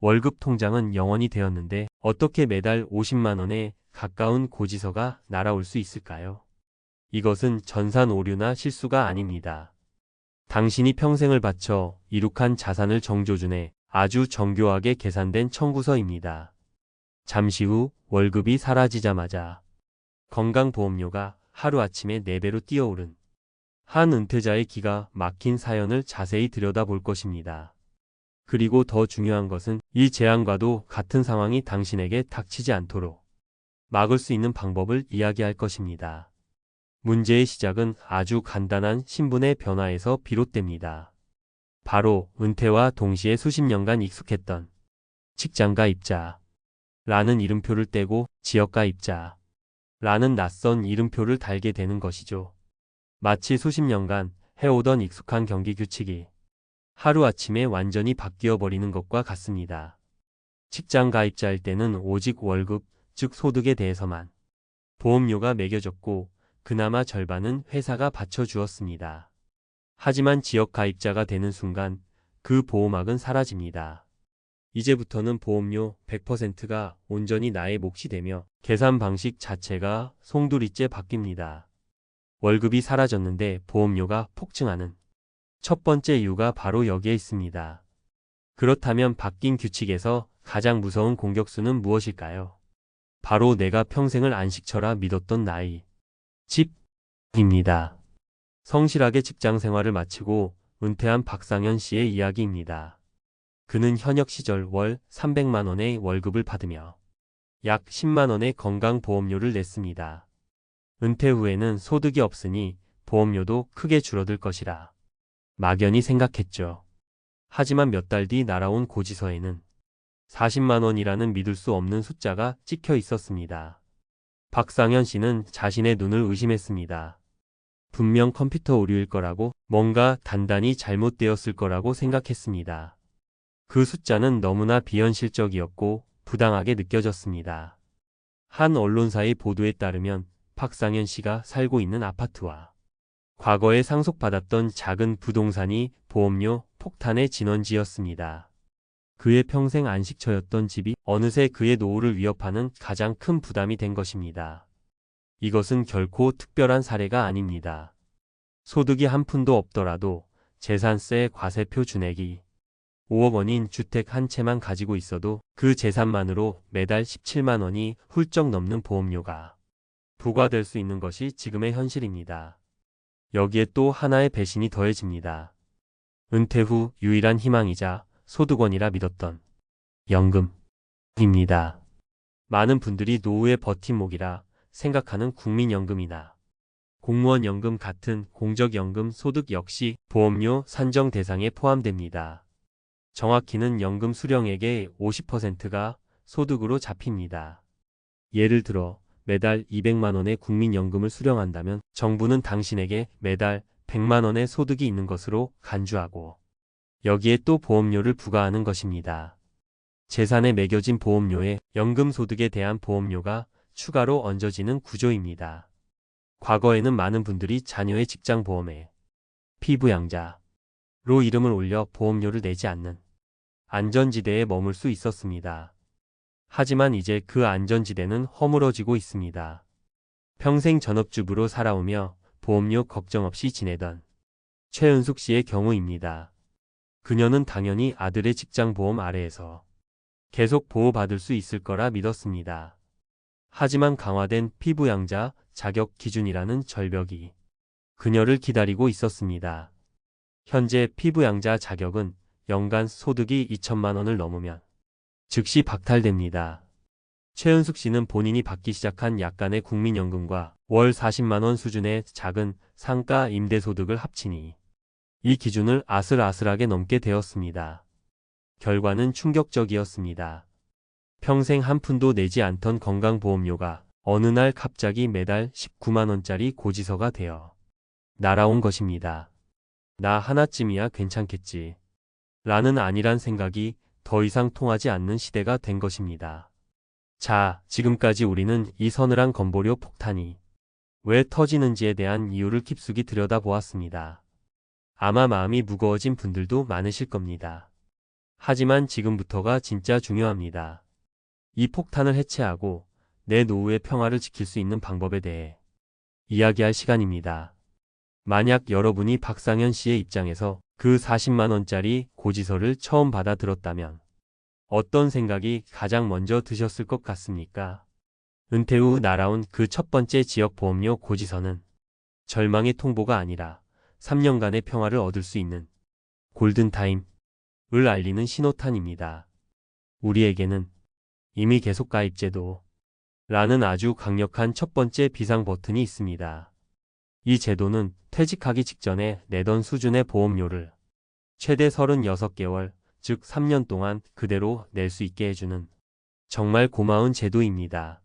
월급 통장은 0원이 되었는데 어떻게 매달 50만 원에 가까운 고지서가 날아올 수 있을까요? 이것은 전산 오류나 실수가 아닙니다. 당신이 평생을 바쳐 이룩한 자산을 정조준해 아주 정교하게 계산된 청구서입니다. 잠시 후 월급이 사라지자마자 건강보험료가 하루아침에 4배로 뛰어오른 한 은퇴자의 기가 막힌 사연을 자세히 들여다볼 것입니다. 그리고 더 중요한 것은 이 재앙과도 같은 상황이 당신에게 닥치지 않도록 막을 수 있는 방법을 이야기할 것입니다. 문제의 시작은 아주 간단한 신분의 변화에서 비롯됩니다. 바로 은퇴와 동시에 수십 년간 익숙했던 직장가입자라는 이름표를 떼고 지역가입자라는 낯선 이름표를 달게 되는 것이죠. 마치 수십 년간 해오던 익숙한 경기 규칙이 하루아침에 완전히 바뀌어 버리는 것과 같습니다. 직장가입자일 때는 오직 월급, 즉 소득에 대해서만 보험료가 매겨졌고 그나마 절반은 회사가 받쳐주었습니다. 하지만 지역가입자가 되는 순간 그 보호막은 사라집니다. 이제부터는 보험료 100%가 온전히 나의 몫이 되며 계산 방식 자체가 송두리째 바뀝니다. 월급이 사라졌는데 보험료가 폭증하는 첫 번째 이유가 바로 여기에 있습니다. 그렇다면 바뀐 규칙에서 가장 무서운 공격수는 무엇일까요? 바로 내가 평생을 안식처라 믿었던 나의 집입니다. 성실하게 직장 생활을 마치고 은퇴한 박상현 씨의 이야기입니다. 그는 현역 시절 월 300만 원의 월급을 받으며 약 10만 원의 건강보험료를 냈습니다. 은퇴 후에는 소득이 없으니 보험료도 크게 줄어들 것이라 막연히 생각했죠. 하지만 몇 달 뒤 날아온 고지서에는 40만 원이라는 믿을 수 없는 숫자가 찍혀 있었습니다. 박상현 씨는 자신의 눈을 의심했습니다. 분명 컴퓨터 오류일 거라고, 뭔가 단단히 잘못되었을 거라고 생각했습니다. 그 숫자는 너무나 비현실적이었고 부당하게 느껴졌습니다. 한 언론사의 보도에 따르면 박상현 씨가 살고 있는 아파트와 과거에 상속받았던 작은 부동산이 보험료 폭탄의 진원지였습니다. 그의 평생 안식처였던 집이 어느새 그의 노후를 위협하는 가장 큰 부담이 된 것입니다. 이것은 결코 특별한 사례가 아닙니다. 소득이 한 푼도 없더라도 재산세 과세표 준액이 5억 원인 주택 한 채만 가지고 있어도 그 재산만으로 매달 17만 원이 훌쩍 넘는 보험료가 부과될 수 있는 것이 지금의 현실입니다. 여기에 또 하나의 배신이 더해집니다. 은퇴 후 유일한 희망이자 소득원이라 믿었던 연금입니다. 많은 분들이 노후의 버팀목이라 생각하는 국민연금이나 공무원연금 같은 공적연금 소득 역시 보험료 산정 대상에 포함됩니다. 정확히는 연금 수령액의 50%가 소득으로 잡힙니다. 예를 들어 매달 200만 원의 국민연금을 수령한다면 정부는 당신에게 매달 100만 원의 소득이 있는 것으로 간주하고 여기에 또 보험료를 부과하는 것입니다. 재산에 매겨진 보험료에 연금소득에 대한 보험료가 추가로 얹어지는 구조입니다. 과거에는 많은 분들이 자녀의 직장보험에 피부양자로 이름을 올려 보험료를 내지 않는 안전지대에 머물 수 있었습니다. 하지만 이제 그 안전지대는 허물어지고 있습니다. 평생 전업주부로 살아오며 보험료 걱정 없이 지내던 최은숙 씨의 경우입니다. 그녀는 당연히 아들의 직장보험 아래에서 계속 보호받을 수 있을 거라 믿었습니다. 하지만 강화된 피부양자 자격 기준이라는 절벽이 그녀를 기다리고 있었습니다. 현재 피부양자 자격은 연간 소득이 2천만 원을 넘으면 즉시 박탈됩니다. 최은숙 씨는 본인이 받기 시작한 약간의 국민연금과 월 40만 원 수준의 작은 상가 임대소득을 합치니 이 기준을 아슬아슬하게 넘게 되었습니다. 결과는 충격적이었습니다. 평생 한 푼도 내지 않던 건강보험료가 어느 날 갑자기 매달 19만 원짜리 고지서가 되어 날아온 것입니다. 나 하나쯤이야 괜찮겠지. 라는 안일한 생각이 더 이상 통하지 않는 시대가 된 것입니다. 자, 지금까지 우리는 이 서늘한 건보료 폭탄이 왜 터지는지에 대한 이유를 깊숙이 들여다보았습니다. 아마 마음이 무거워진 분들도 많으실 겁니다. 하지만 지금부터가 진짜 중요합니다. 이 폭탄을 해체하고 내 노후의 평화를 지킬 수 있는 방법에 대해 이야기할 시간입니다. 만약 여러분이 박상현 씨의 입장에서 그 40만 원짜리 고지서를 처음 받아들었다면 어떤 생각이 가장 먼저 드셨을 것 같습니까? 은퇴 후 날아온 그 첫 번째 지역보험료 고지서는 절망의 통보가 아니라 3년간의 평화를 얻을 수 있는 골든타임을 알리는 신호탄입니다. 우리에게는 이미 계속가입제도라는 아주 강력한 첫 번째 비상 버튼이 있습니다. 이 제도는 퇴직하기 직전에 내던 수준의 보험료를 최대 36개월, 즉 3년 동안 그대로 낼 수 있게 해주는 정말 고마운 제도입니다.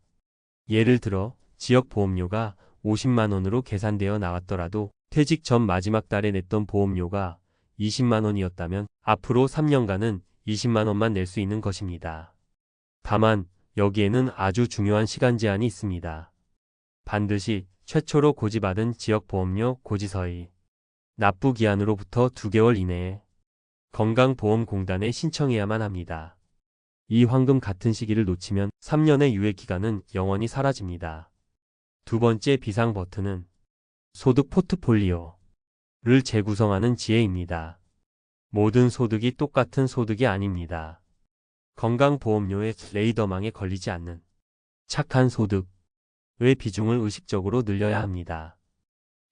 예를 들어 지역보험료가 50만 원으로 계산되어 나왔더라도 퇴직 전 마지막 달에 냈던 보험료가 20만 원이었다면 앞으로 3년간은 20만 원만 낼 수 있는 것입니다. 다만 여기에는 아주 중요한 시간 제한이 있습니다. 반드시 최초로 고지받은 지역보험료 고지서의 납부 기한으로부터 2개월 이내에 건강보험공단에 신청해야만 합니다. 이 황금 같은 시기를 놓치면 3년의 유예 기간은 영원히 사라집니다. 두 번째 비상 버튼은 소득 포트폴리오를 재구성하는 지혜입니다. 모든 소득이 똑같은 소득이 아닙니다. 건강보험료의 레이더망에 걸리지 않는 착한 소득의 비중을 의식적으로 늘려야 합니다.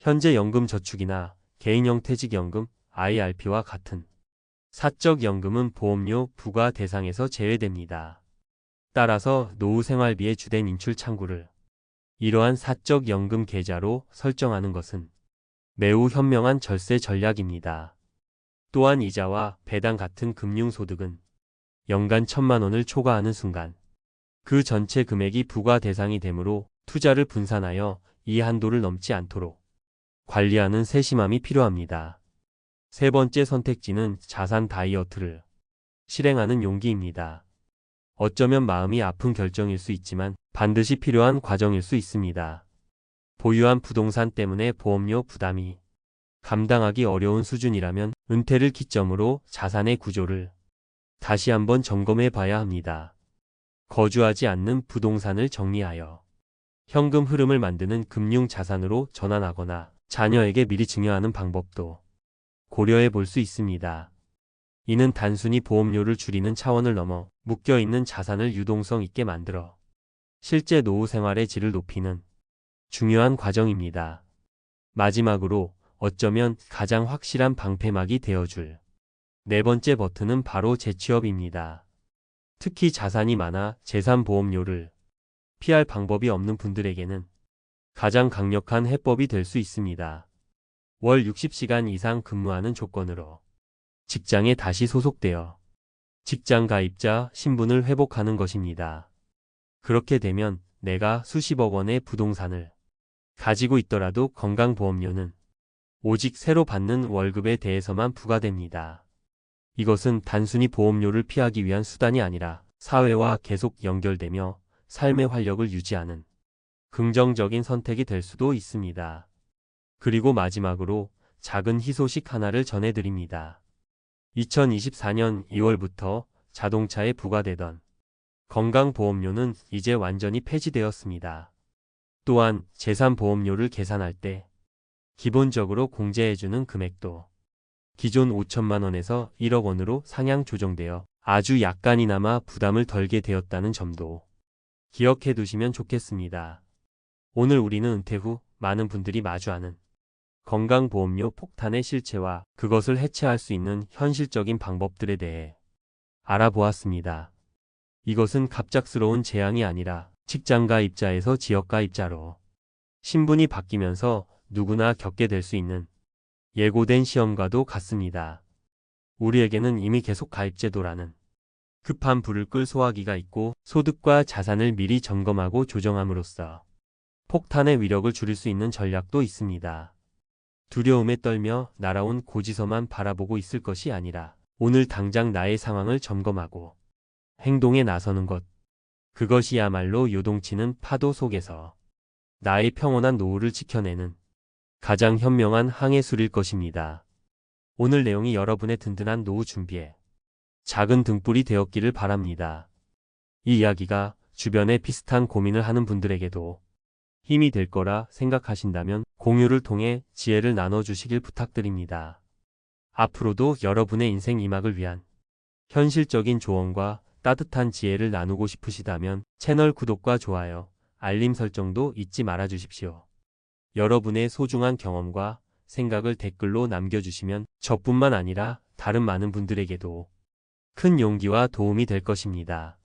현재 연금저축이나 개인형 퇴직연금, IRP와 같은 사적연금은 보험료 부과 대상에서 제외됩니다. 따라서 노후생활비의 주된 인출 창구를 이러한 사적연금 계좌로 설정하는 것은 매우 현명한 절세 전략입니다. 또한 이자와 배당 같은 금융소득은 연간 1,000만 원을 초과하는 순간 그 전체 금액이 부과 대상이 되므로 투자를 분산하여 이 한도를 넘지 않도록 관리하는 세심함이 필요합니다. 세 번째 선택지는 자산 다이어트를 실행하는 용기입니다. 어쩌면 마음이 아픈 결정일 수 있지만 반드시 필요한 과정일 수 있습니다. 보유한 부동산 때문에 보험료 부담이 감당하기 어려운 수준이라면 은퇴를 기점으로 자산의 구조를 다시 한번 점검해 봐야 합니다. 거주하지 않는 부동산을 정리하여 현금 흐름을 만드는 금융 자산으로 전환하거나 자녀에게 미리 증여하는 방법도 고려해 볼 수 있습니다. 이는 단순히 보험료를 줄이는 차원을 넘어 묶여있는 자산을 유동성 있게 만들어 실제 노후 생활의 질을 높이는 중요한 과정입니다. 마지막으로 어쩌면 가장 확실한 방패막이 되어줄 네 번째 버튼은 바로 재취업입니다. 특히 자산이 많아 재산보험료를 피할 방법이 없는 분들에게는 가장 강력한 해법이 될 수 있습니다. 월 60시간 이상 근무하는 조건으로 직장에 다시 소속되어 직장 가입자 신분을 회복하는 것입니다. 그렇게 되면 내가 수십억 원의 부동산을 가지고 있더라도 건강보험료는 오직 새로 받는 월급에 대해서만 부과됩니다. 이것은 단순히 보험료를 피하기 위한 수단이 아니라 사회와 계속 연결되며 삶의 활력을 유지하는 긍정적인 선택이 될 수도 있습니다. 그리고 마지막으로 작은 희소식 하나를 전해드립니다. 2024년 2월부터 자동차에 부과되던 건강보험료는 이제 완전히 폐지되었습니다. 또한 재산보험료를 계산할 때 기본적으로 공제해주는 금액도 기존 5천만 원에서 1억 원으로 상향 조정되어 아주 약간이나마 부담을 덜게 되었다는 점도 기억해 두시면 좋겠습니다. 오늘 우리는 은퇴 후 많은 분들이 마주하는 건강보험료 폭탄의 실체와 그것을 해체할 수 있는 현실적인 방법들에 대해 알아보았습니다. 이것은 갑작스러운 재앙이 아니라 직장가입자에서 지역가입자로 신분이 바뀌면서 누구나 겪게 될 수 있는 예고된 시험과도 같습니다. 우리에게는 이미 계속가입제도라는 급한 불을 끌 소화기가 있고 소득과 자산을 미리 점검하고 조정함으로써 폭탄의 위력을 줄일 수 있는 전략도 있습니다. 두려움에 떨며 날아온 고지서만 바라보고 있을 것이 아니라 오늘 당장 나의 상황을 점검하고 행동에 나서는 것. 그것이야말로 요동치는 파도 속에서 나의 평온한 노후를 지켜내는 가장 현명한 항해술일 것입니다. 오늘 내용이 여러분의 든든한 노후 준비에 작은 등불이 되었기를 바랍니다. 이 이야기가 주변에 비슷한 고민을 하는 분들에게도 힘이 될 거라 생각하신다면 공유를 통해 지혜를 나눠주시길 부탁드립니다. 앞으로도 여러분의 인생 이막을 위한 현실적인 조언과 따뜻한 지혜를 나누고 싶으시다면 채널 구독과 좋아요, 알림 설정도 잊지 말아 주십시오. 여러분의 소중한 경험과 생각을 댓글로 남겨주시면 저뿐만 아니라 다른 많은 분들에게도 큰 용기와 도움이 될 것입니다.